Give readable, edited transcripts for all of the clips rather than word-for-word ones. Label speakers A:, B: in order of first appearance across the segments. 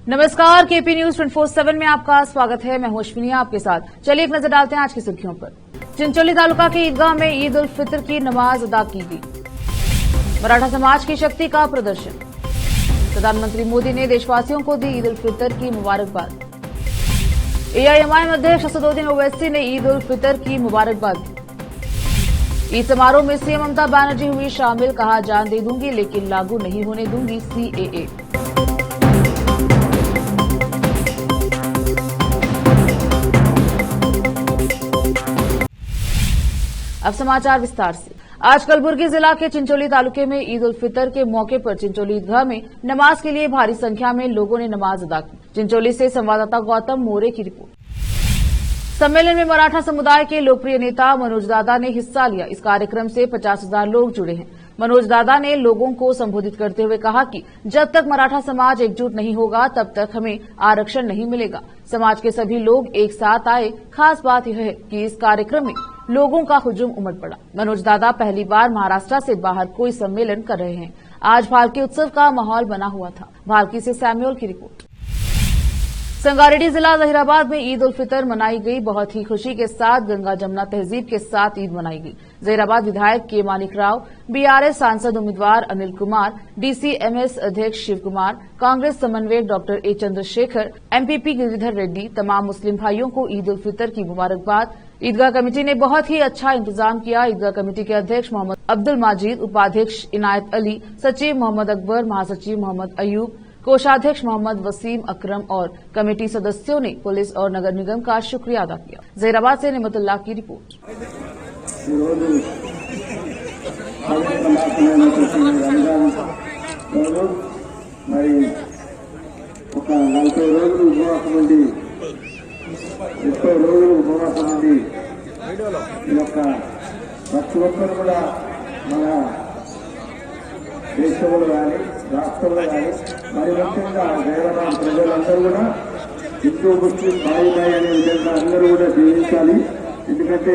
A: नमस्कार, KP news 24/7 में आपका स्वागत है। मैं अश्विनी आपके साथ। चलिए एक नजर डालते हैं आज की सुर्खियों पर। चिंचोली तालुका की ईदगाह में ईद उल फितर की नमाज अदा की गई। मराठा समाज की शक्ति का प्रदर्शन। प्रधानमंत्री मोदी ने देशवासियों को दी ईद उल फितर की मुबारकबाद। एआईएमआईएम अध्यक्ष असदुद्दीन ओवैसी ने ईद उल फितर की मुबारकबाद दी। ईद समारोह में सीएम ममता बनर्जी हुई शामिल, कहा जान दे दूंगी लेकिन लागू नहीं होने दूंगी सीएए। अब समाचार विस्तार से। आज कलबुर्गी जिला के चिंचोली तालुके में ईद उल फितर के मौके पर चिंचोली ईदगाह में नमाज के लिए भारी संख्या में लोगों ने नमाज अदा की। चिंचोली से संवाददाता गौतम मोरे की रिपोर्ट। सम्मेलन में मराठा समुदाय के लोकप्रिय नेता मनोज दादा ने हिस्सा लिया। इस कार्यक्रम से 50,000 लोग जुड़े हैं। मनोज दादा ने लोगों को संबोधित करते हुए कहा कि जब तक मराठा समाज एकजुट नहीं होगा तब तक हमें आरक्षण नहीं मिलेगा। समाज के सभी लोग एक साथ आए। खास बात यह है कि इस कार्यक्रम में लोगों का हुजूम उमड़ पड़ा। मनोज दादा पहली बार महाराष्ट्र से बाहर कोई सम्मेलन कर रहे हैं। आज भालकी उत्सव का माहौल बना हुआ था। भालकी से सैमुअल की रिपोर्ट। संगारेड्डी जिला जहीराबाद में ईद उल फितर मनाई गई। बहुत ही खुशी के साथ गंगा जमुना तहजीब के साथ ईद मनाई गई। जहीराबाद विधायक के मानिक राव, बीआरएस सांसद उम्मीदवार अनिल कुमार, डीसीएमएस अध्यक्ष शिव कुमार, कांग्रेस समन्वयक doctor A Chandrashekhar, MPP Giridhar Reddy, तमाम मुस्लिम भाइयों को ईद उल फितर की मुबारकबाद। ईदगाह कमेटी ने बहुत ही अच्छा इंतजाम किया। ईदगाह कमेटी के अध्यक्ष मोहम्मद अब्दुल माजिद, उपाध्यक्ष इनायत अली, सचिव मोहम्मद अकबर, महासचिव मोहम्मद अयूब, कोषाध्यक्ष मोहम्मद वसीम अकरम और कमेटी सदस्यों ने पुलिस और नगर निगम का शुक्रिया अदा किया। जहीराबाद से निमतुल्लाह की रिपोर्ट।
B: దేశంలో కానీ రాష్ట్రంలో కానీ మరి ముఖ్యంగా హైదరాబాద్ ప్రజలందరూ కూడా హిందూ ముస్లిం భాయి భాయి అనే విధంగా అందరూ కూడా జీవించాలి. ఎందుకంటే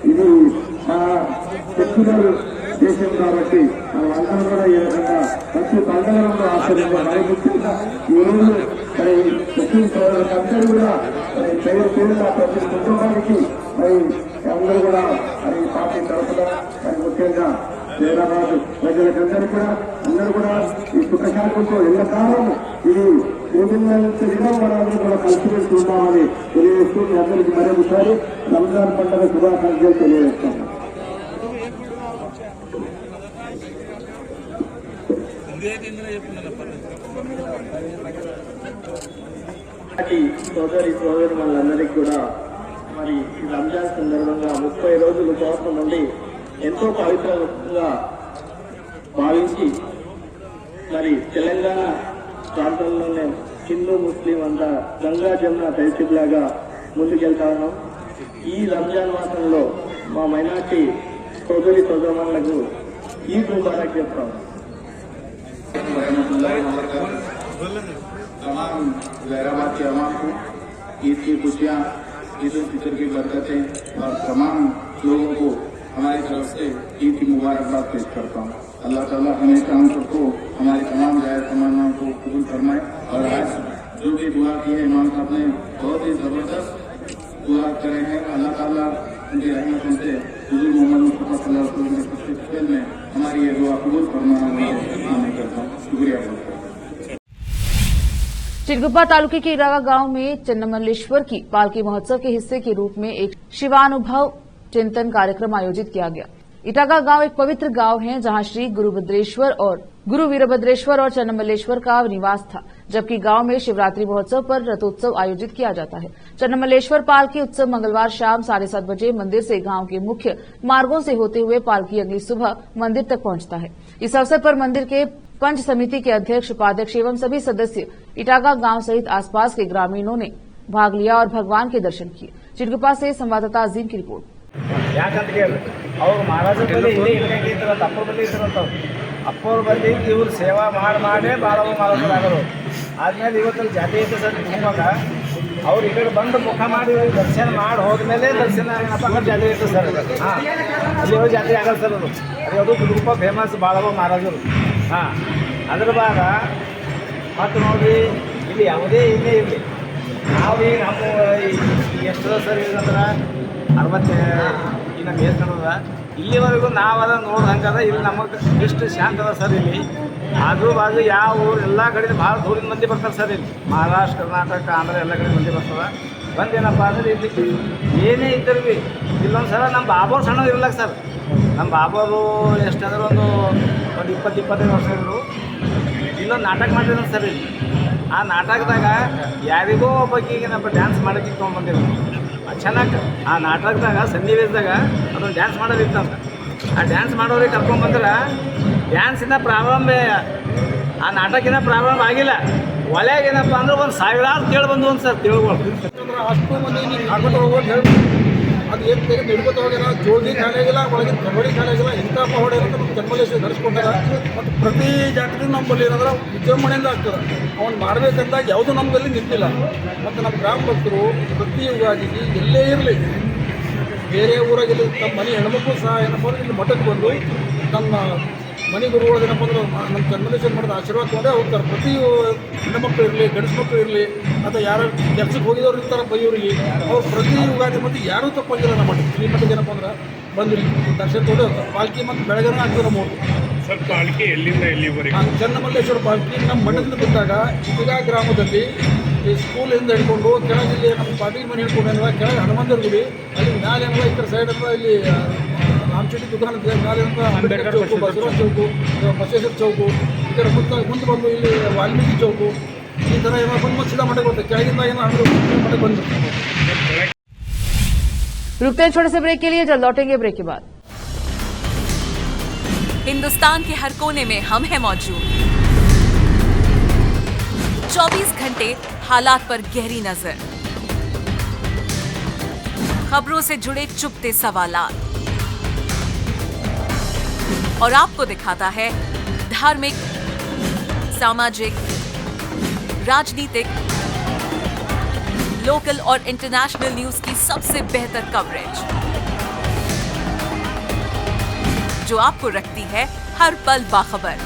B: ఇది మా సెక్యులర్ దేశం కాబట్టి మనం అందరూ కూడా ఈ రకంగా ప్రతి పండుగలను ఆచరించాలి. మరి ముఖ్యంగా ఈ రోజు మరి ముస్లిం సోదరులందరూ కూడా మరి పేరు పేరుగా ప్రతి కుటుంబానికి మరి అందరూ కూడా మరి పార్టీ తరఫున మరి ముఖ్యంగా హైదరాబాద్ ప్రజలకందరూ కూడా అందరూ కూడా ఈ సుఖశాంతితో ఎల్లకాలం ఇది దినం మనందరూ కూడా కలిసిమెలిసి ఉందామని తెలియజేస్తూ మీ అందరికీ మరొకసారి రంజాన్ పండుగ శుభాకాంక్షలు తెలియజేస్తాము. సోదరి సోదరు వాళ్ళందరికీ కూడా మరి రంజాన్ సందర్భంగా 30 రోజులు ఉపవాసం నుండి ఎంతో పవిత్రంగా భావించి మరి తెలంగాణ ప్రాంతంలోనే హిందూ ముస్లిం అంతా గంగా జమున తహసీబ్ లాగా ముందుకెళ్తా ఉన్నాం. ఈ రంజాన్ మాసంలో మా మైనార్టీ సోదరి సోదరులకు ఈద్ ముబారక్ చెప్తాం.
C: तमाम जहीराबाद के अवाम को ईद की खुशियाँ, ईद उल फितर की बरकतें और तमाम लोगों को हमारी तरफ से ईद की मुबारकबाद पेश करता हूँ. अल्लाह ताला हमेशा हम सबको हमारी तमाम जायज़ तमन्नाओं को कबूल फरमाए. और आज जो भी दुआ की है इमाम साहब ने बहुत ही जबरदस्त दुआ करे हैं. अल्लाह ताला उनकी रहमतों से हुजूर मोहम्मद मुस्तफा सल्लल्लाहु अलैहि वसल्लम के खुशखबरी में हमारी ये दुआ कबूल फरमाना मैं करता हूँ. शुक्रिया.
A: चिरगुप्पा तालुके के इटागा गांव में चन्नमल्लेश्वर की पालकी महोत्सव के हिस्से के रूप में एक शिवानुभव चिंतन कार्यक्रम आयोजित किया गया। इटागा गांव एक पवित्र गांव है जहां श्री गुरु वीरभद्रेश्वर और चन्नमल्लेश्वर का निवास था, जबकि गांव में शिवरात्रि महोत्सव पर रथोत्सव आयोजित किया जाता है। चन्नमल्लेश्वर पालकी उत्सव मंगलवार शाम 7:30 बजे मंदिर से गांव के मुख्य मार्गों से होते हुए पालकी अगली सुबह मंदिर तक पहुंचता है। इस अवसर पर मंदिर के पंच समिति के अध्यक्ष, उपाध्यक्ष एवं सभी सदस्य इटागा गांव सहित आसपास के ग्रामीणों ने भाग लिया और भगवान के दर्शन किए। चिरगुप्पा से संवाददाता अजीम की रिपोर्ट।
D: ಅಪ್ಪವ್ರು ಬಂದು ಇವ್ರು ಸೇವಾ ಮಾಡೇ ಬಾಳವ ಮಾಡೋರು ಆದ್ಮೇಲೆ ಇವತ್ತಲ್ಲಿ ಜಾತಿ ಐತೆ ಸರ್ ಹೋಗುವಾಗ ಅವ್ರು ಈ ಕಡೆ ಬಂದು ಮುಖ ಮಾಡಿ ದರ್ಶನ ಮಾಡಿ ಹೋದ್ಮೇಲೆ ದರ್ಶನ ಜಾತಿ ಐತೆ ಸರ್. ಹಾಂ, ಅಲ್ಲಿ ಯಾವ ಜಾತಿ ಆಗಲ್ಲ ಸರ್. ಅದು ತುಂಬ ಫೇಮಸ್ ಬಾಳವ ಮಹಾರಾಜರು. ಹಾಂ, ಅದ್ರ ಭಾಗ ಮತ್ತು ನೋಡಿರಿ ಇಲ್ಲಿ ಯಾವುದೇ ಏನೇ ಇರಲಿ ನಾವು ಈಗ ನಮ್ಮ ಎಷ್ಟು ಸರ್ ಏನಂದ್ರೆ 60 ಈಗ ನಮ್ಮ ಏಜ್ ನಡೆದ ಇಲ್ಲಿವರೆಗೂ ನಾವು ಅದನ್ನು ನೋಡ್ದಂಗದ ಇಲ್ಲಿ ನಮಗೆ ಎಷ್ಟು ಶಾಂತ ಅದ ಸರ್. ಇಲ್ಲಿ ಆಜು ಬಾಜು ಯಾವ ಊರು ಎಲ್ಲ ಕಡೆ ಭಾಳ ದೂರಿನ ಮಂದಿ ಬರ್ತಾರೆ ಸರ್. ಇಲ್ಲಿ ಮಹಾರಾಷ್ಟ್ರ, ಕರ್ನಾಟಕ, ಆಂಧ್ರ ಎಲ್ಲ ಕಡೆ ಮಂದಿ ಬರ್ತದೆ. ಬಂದೇನಪ್ಪ ಅಂದ್ರೆ ಇಲ್ಲಿ ಏನೇ ಇದ್ದರು ಭೀ ಇಲ್ಲೊಂದು ಸಲ ನಮ್ಮ ಬಾಬೋರು ಸಣ್ಣ ಇರ್ಲಕ್ಕ ಸರ್. ನಮ್ಮ ಬಾಬೋರು ಎಷ್ಟಾದ್ರೆ ಒಂದು 20-25 ವರ್ಷ ಇದ್ರು. ಇಲ್ಲೊಂದು ನಾಟಕ ಮಾಡಿದ್ರು ಸರ್. ಇಲ್ಲಿ ಆ ನಾಟಕದಾಗ ಯಾರಿಗೋ ಒಬ್ಬಕಿಗೆ ನಮ್ಮ ಡ್ಯಾನ್ಸ್ ಮಾಡೋಕ್ಕೆ ತೊಗೊಂಡ್ಬಂದಿದ್ರು. ಚೆನ್ನಾಗಿ ಆ ನಾಟಕದಾಗ ಸನ್ನಿವೇಶದಾಗ ಅದೊಂದು ಡ್ಯಾನ್ಸ್ ಮಾಡೋದಿತ್ತಂತ. ಆ ಡ್ಯಾನ್ಸ್ ಮಾಡೋರಿಗೆ ಕರ್ಕೊಂಡ್ಬಂದ್ರೆ ಡ್ಯಾನ್ಸಿನ ಪ್ರಾರಂಭ ಆ ನಾಟಕಿನ ಪ್ರಾರಂಭ ಆಗಿಲ್ಲ. ಒಲೆಗೇನಪ್ಪ ಅಂದ್ರೆ ಒಂದು 1000 ಕೇಳಿ ಬಂದು ಒಂದು ಸರ್ ತಿಳ್ಕೊಂಡು
E: ಅಷ್ಟು ಮಂದಿ ನೀವು ಆಡ್ಕೊತ ಹೋಗೋದು ಹೇಳಿ ಅದು ಏನು ತೆಗೆದು ಹಿಡ್ಕೊತ ಹೋಗ್ಯಾರ. ಜೋಗಿ ಖಾಲಿಯಾಗಿಲ್ಲ, ಒಳಗಿನ ಕಬಡ್ಡಿ ಖಾಲಿಯಾಗಿಲ್ಲ. ಇಂಥ ಪವಾಡ ಇರುತ್ತೆ ನಮ್ಮ ಜನ್ಮಲೇಶ್ವರ ನಡೆಸ್ಕೊಟ್ಟಾರ. ಮತ್ತು ಪ್ರತಿ ಜಾತ್ರೆ ನಮ್ಮಲ್ಲಿ ಏನಾದ್ರೆ ವಿಜೃಂಭಣೆಯಿಂದ ಆಗ್ತದೆ. ಅವ್ನು ಮಾಡಬೇಕಂದಾಗ ಯಾವುದೂ ನಮ್ಮಲ್ಲಿ ನಿಂತಿಲ್ಲ. ಮತ್ತು ನಮ್ಮ ಗ್ರಾಮ ಭಕ್ತರು ಪ್ರತಿ ಯುಗಾದಿಗೆ ಎಲ್ಲೇ ಇರಲಿ, ಬೇರೆ ಊರಾಗಿಲ್ಲ, ತಮ್ಮ ಮನೆ ಹೆಣ್ಮಕ್ಳು ಸಹ ಏನಪ್ಪ ಅಂದ್ರೆ ಇಲ್ಲಿ ಮಠಕ್ಕೆ ಬಂದು ತಮ್ಮ ಮನೆ ಗುರುಗಳು ಏನಪ್ಪ ಅಂದ್ರೆ ನಮ್ಮ ಜನ್ಮಲೇಶ್ವರ ಮಾಡಿದ ಆಶೀರ್ವಾದ ತೊಗೊಂಡೇ ಹೋಗ್ತಾರೆ. ಪ್ರತಿ ಹೆಣ್ಣುಮಕ್ಳು ಇರಲಿ, ಗಂಡಸು ಮಕ್ಕಳು ಇರಲಿ, ಅಥವಾ ಯಾರು ಕೆಲಸಕ್ಕೆ ಹೋಗಿದವ್ರು ಇರ್ತಾರೆ ಬೈಯವರಿಗೆ, ಅವ್ರು ಪ್ರತಿ ಯುಗಾದಿ ಮತ್ತು ಯಾರೂ ತಪ್ಪಾಗಿಲ್ಲ. ನಮ್ಮ ಮಠ ಈ ಮಠಕ್ಕೆ ಏನಪ್ಪ ಅಂದ್ರೆ ಬಂದು ದರ್ಶನ ತೊಗೊಂಡೇ ಹೋಗ್ತಾರೆ. ಪಾಲ್ಕಿ ಮತ್ತು ಬೆಳಗ್ಗೆ ಆಗ್ತದೆ ನಮ್ಮ ಊರು
F: ಸರ್. ಪಾಲ್ಕಿ ಎಲ್ಲಿಂದ ಎಲ್ಲಿವರೆಗೆ?
E: ಚನ್ನಮಲ್ಲೇಶ್ವರ ಪಾಲ್ಕಿ ನಮ್ಮ ಮಠದಿಂದ ಬಿಟ್ಟಾಗ ಈಗ ಗ್ರಾಮದಲ್ಲಿ ಈ ಸ್ಕೂಲಿಂದ ಹಿಡ್ಕೊಂಡು ಕೆಳಗಿಲ್ಲಿ ನಮ್ಮ ಪಾಟೀಲ್ ಮನೆ ಹಿಡ್ಕೊಂಡು ಏನವ ಕೆಳಗೆ ಹನುಮಂತರ ಗುಡಿ, ಅಲ್ಲಿ ಮ್ಯಾಲೆ ಏನವ ಈ ಕಡೆ ಸೈಡ್ ಅಂದ್ರೆ ಇಲ್ಲಿ ರಾಮಚಂಡಿ ದುಕಾನ್ ಮ್ಯಾಲೆ ಅಂಬೇಡ್ಕರ್ ಚೌಕು, ಬಸವರಾಜ್ ಚೌಕು, ಬಸವೇಶ್ವರ ಚೌಕು, ಈ ಕಡೆ ಮುಂದೆ ಬಂದು ಇಲ್ಲಿ ವಾಲ್ಮೀಕಿ ಚೌಕು, ಈ ಥರ ಏನೋ ಬಂದು ಸೀದಾ ಮಠಕ್ಕೆ ಬರುತ್ತೆ. ಕೆಳಗಿಂದ ಏನೋ ಮಠಕ್ಕೆ ಬಂದು
A: रुकते हैं छोटे से ब्रेक के लिए, जल्द लौटेंगे ब्रेक के बाद।
G: हिंदुस्तान के हर कोने में हम हैं मौजूद। 24 घंटे हालात पर गहरी नजर, खबरों से जुड़े चुपते सवालात, और आपको दिखाता है धार्मिक, सामाजिक, राजनीतिक, लोकल और इंटरनेशनल न्यूज की सबसे बेहतर कवरेज, जो आपको रखती है हर पल बाखबर।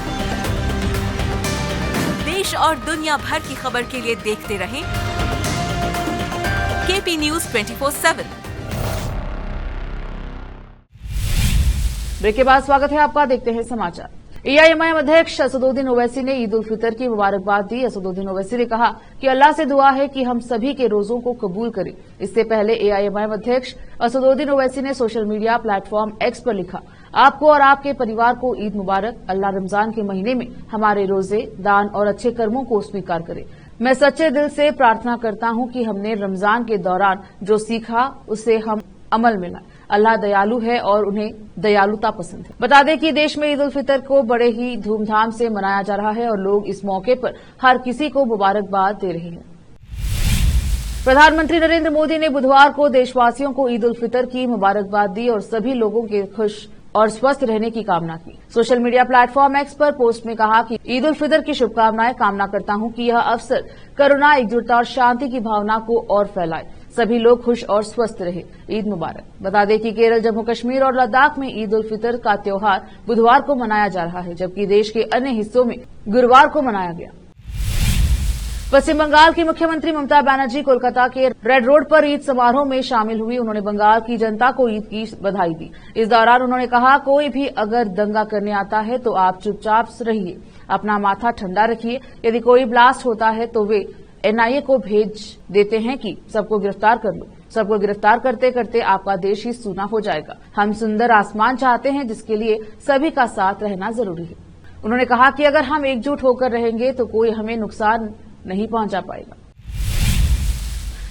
G: देश और दुनिया भर की खबर के लिए देखते रहें केपी न्यूज 24/7।
A: ब्रेक के बाद स्वागत है आपका, देखते हैं समाचार। एआईएमआईएम अध्यक्ष असदुद्दीन ओवैसी ने ईद उल फितर की मुबारकबाद दी। असदुद्दीन ओवैसी ने कहा कि अल्लाह से दुआ है कि हम सभी के रोजों को कबूल करे। इससे पहले एआईएमआईएम अध्यक्ष असदुद्दीन ओवैसी ने सोशल मीडिया प्लेटफॉर्म एक्स पर लिखा, आपको और आपके परिवार को ईद मुबारक। अल्लाह रमजान के महीने में हमारे रोजे, दान और अच्छे कर्मों को स्वीकार करे। मैं सच्चे दिल से प्रार्थना करता हूं कि हमने रमजान के दौरान जो सीखा उसे हम अमल में लाएं। अल्लाह दयालु है और उन्हें दयालुता पसंद है। बता दें कि देश में ईद उल फितर को बड़े ही धूमधाम से मनाया जा रहा है और लोग इस मौके पर हर किसी को मुबारकबाद दे रहे हैं। प्रधानमंत्री नरेंद्र मोदी ने बुधवार को देशवासियों को ईद उल फितर की मुबारकबाद दी और सभी लोगों के खुश और स्वस्थ रहने की कामना की। सोशल मीडिया प्लेटफॉर्म एक्स पर पोस्ट में कहा कि ईद उल फितर की शुभकामनाएं, कामना करता हूं कि यह अवसर करुणा, एकजुटता और शांति की भावना को और फैलाए, सभी लोग खुश और स्वस्थ रहे। ईद मुबारक। बता दें कि केरल, जम्मू कश्मीर और लद्दाख में ईद उल फितर का त्योहार बुधवार को मनाया जा रहा है, जबकि देश के अन्य हिस्सों में गुरुवार को मनाया गया। पश्चिम बंगाल की मुख्यमंत्री ममता बनर्जी कोलकाता के रेड रोड पर ईद समारोह में शामिल हुई। उन्होंने बंगाल की जनता को ईद की बधाई दी। इस दौरान उन्होंने कहा, कोई भी अगर दंगा करने आता है तो आप चुपचाप रहिए, अपना माथा ठंडा रखिए। यदि कोई ब्लास्ट होता है तो वे एनआईए को भेज देते हैं कि सबको गिरफ्तार कर लो। सबको गिरफ्तार करते करते आपका देश ही सूना हो जाएगा। हम सुंदर आसमान चाहते हैं, जिसके लिए सभी का साथ रहना जरूरी है। उन्होंने कहा कि अगर हम एकजुट होकर रहेंगे तो कोई हमें नुकसान नहीं पहुंचा पाएगा।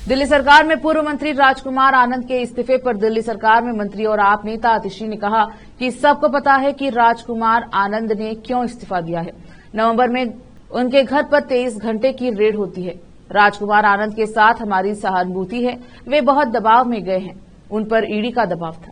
A: दिल्ली सरकार में पूर्व मंत्री राजकुमार आनंद के इस्तीफे पर दिल्ली सरकार में मंत्री और आप नेता आतिशी ने कहा कि सबको पता है कि राजकुमार आनंद ने क्यों इस्तीफा दिया है। नवंबर में उनके घर पर 23 घंटे की रेड होती है। राजकुमार आनंद के साथ हमारी सहानुभूति है, वे बहुत दबाव में गए हैं, उन पर ईडी का दबाव था।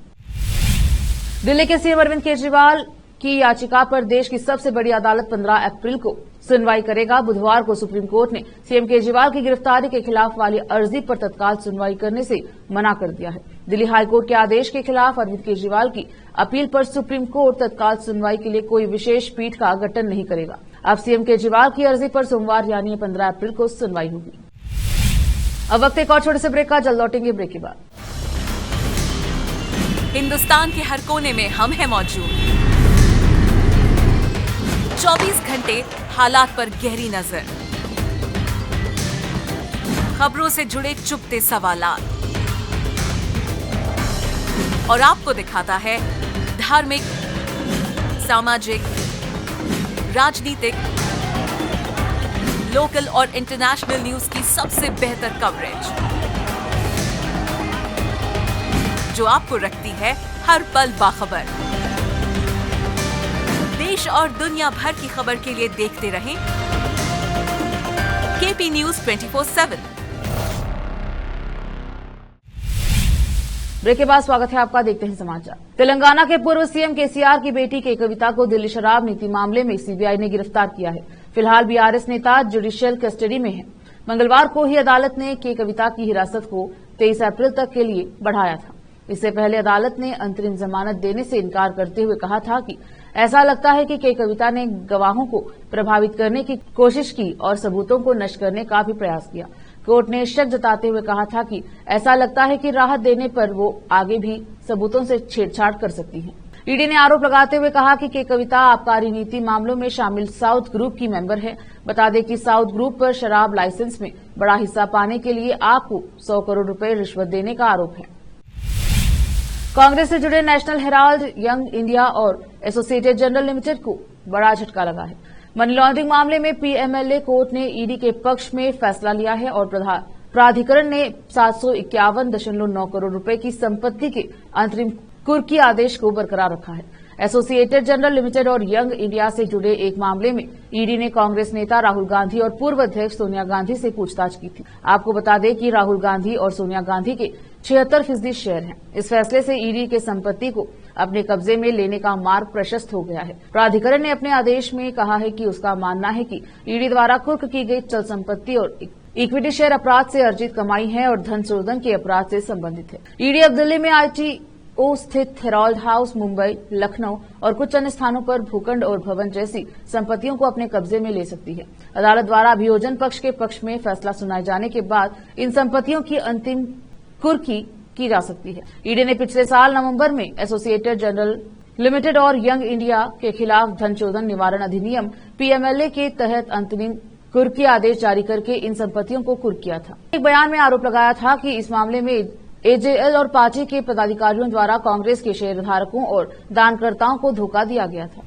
A: दिल्ली के सीएम अरविंद केजरीवाल की याचिका पर देश की सबसे बड़ी अदालत 15 अप्रैल को सुनवाई करेगा। बुधवार को सुप्रीम कोर्ट ने सीएम केजरीवाल की गिरफ्तारी के खिलाफ वाली अर्जी पर तत्काल सुनवाई करने से मना कर दिया है। दिल्ली हाईकोर्ट के आदेश के खिलाफ अरविंद केजरीवाल की अपील पर सुप्रीम कोर्ट तत्काल सुनवाई के लिए कोई विशेष पीठ का गठन नहीं करेगा। अब सीएम केजरीवाल की अर्जी पर सोमवार यानी 15 अप्रैल को सुनवाई होगी। अब वक्त एक और छोटे से ब्रेक का, जल्द लौटेंगे ब्रेक के बाद।
G: हिंदुस्तान के हर कोने में हम हैं मौजूद। 24 घंटे हालात पर गहरी नजर, खबरों से जुड़े चुपते सवालात और आपको दिखाता है धार्मिक, सामाजिक, राजनीतिक, लोकल और इंटरनेशनल न्यूज की सबसे बेहतर कवरेज, जो आपको रखती है हर पल बाखबर। देश और दुनिया भर की खबर के लिए देखते रहें केपी न्यूज 24/7।
A: ब्रेक के बाद स्वागत है आपका, देखते हैं समाचार। तेलंगाना के पूर्व सीएम केसीआर की बेटी के कविता को दिल्ली शराब नीति मामले में सीबीआई ने गिरफ्तार किया है। फिलहाल बीआरएस नेता जुडिशियल कस्टडी में है। मंगलवार को ही अदालत ने के कविता की हिरासत को 23 अप्रैल तक के लिए बढ़ाया था। इससे पहले अदालत ने अंतरिम जमानत देने से इनकार करते हुए कहा था कि ऐसा लगता है कि के कविता ने गवाहों को प्रभावित करने की कोशिश की और सबूतों को नष्ट करने का भी प्रयास किया। कोर्ट ने शक जताते हुए कहा था कि ऐसा लगता है कि राहत देने पर वो आगे भी सबूतों से छेड़छाड़ कर सकती हैं। ईडी ने आरोप लगाते हुए कहा कि के कविता आबकारी नीति मामलों में शामिल साउथ ग्रुप की मेंबर है। बता दें कि साउथ ग्रुप पर शराब लाइसेंस में बड़ा हिस्सा पाने के लिए आप को 100 करोड़ रुपए रिश्वत देने का आरोप है। कांग्रेस से जुड़े नेशनल हेराल्ड, यंग इंडिया और एसोसिएटेड जर्नल लिमिटेड को बड़ा झटका लगा है। मनी लॉन्ड्रिंग मामले में पीएमएलए कोर्ट ने ईडी के पक्ष में फैसला लिया है और प्राधिकरण ने 751.9 करोड़ रुपए की संपत्ति के अंतरिम कुर्की आदेश को बरकरार रखा है। एसोसिएटेड जर्नल लिमिटेड और यंग इंडिया से जुड़े एक मामले में ईडी ने कांग्रेस नेता राहुल गांधी और पूर्व अध्यक्ष सोनिया गांधी से पूछताछ की थी। आपको बता दें कि राहुल गांधी और सोनिया गांधी के 76% शेयर हैं। इस फैसले से ईडी के संपत्ति को अपने कब्जे में लेने का मार्ग प्रशस्त हो गया है। प्राधिकरण ने अपने आदेश में कहा है कि उसका मानना है कि ईडी द्वारा कुर्क की गई चल संपत्ति और इक्विटी शेयर अपराध से अर्जित कमाई है और धन शोधन के अपराध से संबंधित है। ईडी अब दिल्ली में ITO स्थित हेराल्ड हाउस, मुंबई, लखनऊ और कुछ अन्य स्थानों पर भूखंड और भवन जैसी संपत्तियों को अपने कब्जे में ले सकती है। अदालत द्वारा अभियोजन पक्ष के पक्ष में फैसला सुनाए जाने के बाद इन संपत्तियों की अंतिम कुर्की की जा सकती है। ईडी ने पिछले साल नवंबर में एसोसिएटेड जर्नल लिमिटेड और यंग इंडिया के खिलाफ धन शोधन निवारण अधिनियम पीएमएलए के तहत अंतरिम कुर्की आदेश जारी करके इन संपत्तियों को कुर्क किया था। एक बयान में आरोप लगाया था कि इस मामले में एजेएल और पार्टी के पदाधिकारियों द्वारा कांग्रेस के शेयरधारकों और दानकर्ताओं को धोखा दिया गया था।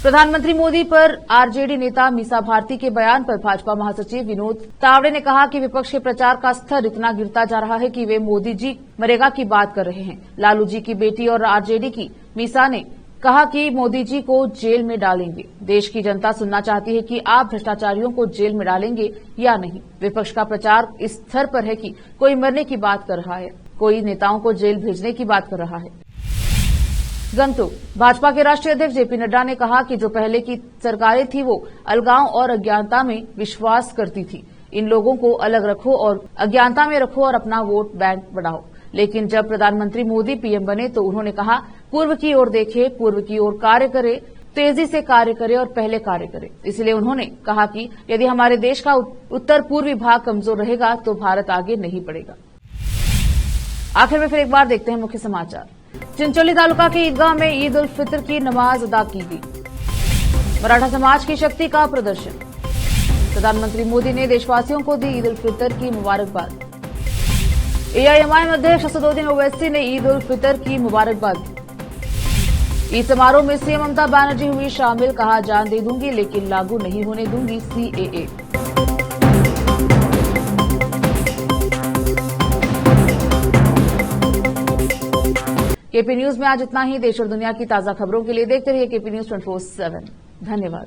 A: प्रधानमंत्री मोदी पर आरजेडी नेता मीसा भारती के बयान पर भाजपा महासचिव विनोद तावड़े ने कहा कि विपक्ष के प्रचार का स्तर इतना गिरता जा रहा है कि वे मोदी जी मरेगा की बात कर रहे हैं। लालू जी की बेटी और आरजेडी की मीसा ने कहा कि मोदी जी को जेल में डालेंगे। देश की जनता सुनना चाहती है कि आप भ्रष्टाचारियों को जेल में डालेंगे या नहीं। विपक्ष का प्रचार इस स्तर पर है कि कोई मरने की बात कर रहा है, कोई नेताओं को जेल भेजने की बात कर रहा है। गंतुक भाजपा के राष्ट्रीय अध्यक्ष जेपी नड्डा ने कहा कि जो पहले की सरकारें थी वो अलगाव और अज्ञानता में विश्वास करती थी। इन लोगों को अलग रखो और अज्ञानता में रखो और अपना वोट बैंक बढ़ाओ। लेकिन जब प्रधानमंत्री मोदी पीएम बने तो उन्होंने कहा पूर्व की ओर देखे, पूर्व की ओर कार्य करे, तेजी से कार्य करे और पहले कार्य करे। इसलिए उन्होंने कहा कि यदि हमारे देश का उत्तर पूर्वी भाग कमजोर रहेगा तो भारत आगे नहीं बढ़ेगा। आखिर में फिर एक बार देखते हैं मुख्य समाचार। चिंचोली तालुका के ईदगाह में ईद उल फितर की नमाज अदा की गई। मराठा समाज की शक्ति का प्रदर्शन। प्रधानमंत्री मोदी ने देशवासियों को दी ईद उल फितर की मुबारकबाद। एआईएमआईएम अध्यक्ष असदुद्दीन ओवैसी ने ईद उल फितर की मुबारकबाद दी। ईद समारोह में सीएम ममता बनर्जी हुई शामिल, कहा जान दे दूंगी लेकिन लागू नहीं होने दूंगी सीएए। केपी न्यूज में आज इतना ही। देश और दुनिया की ताजा खबरों के लिए देखते रहिए केपी न्यूज 24/7। धन्यवाद।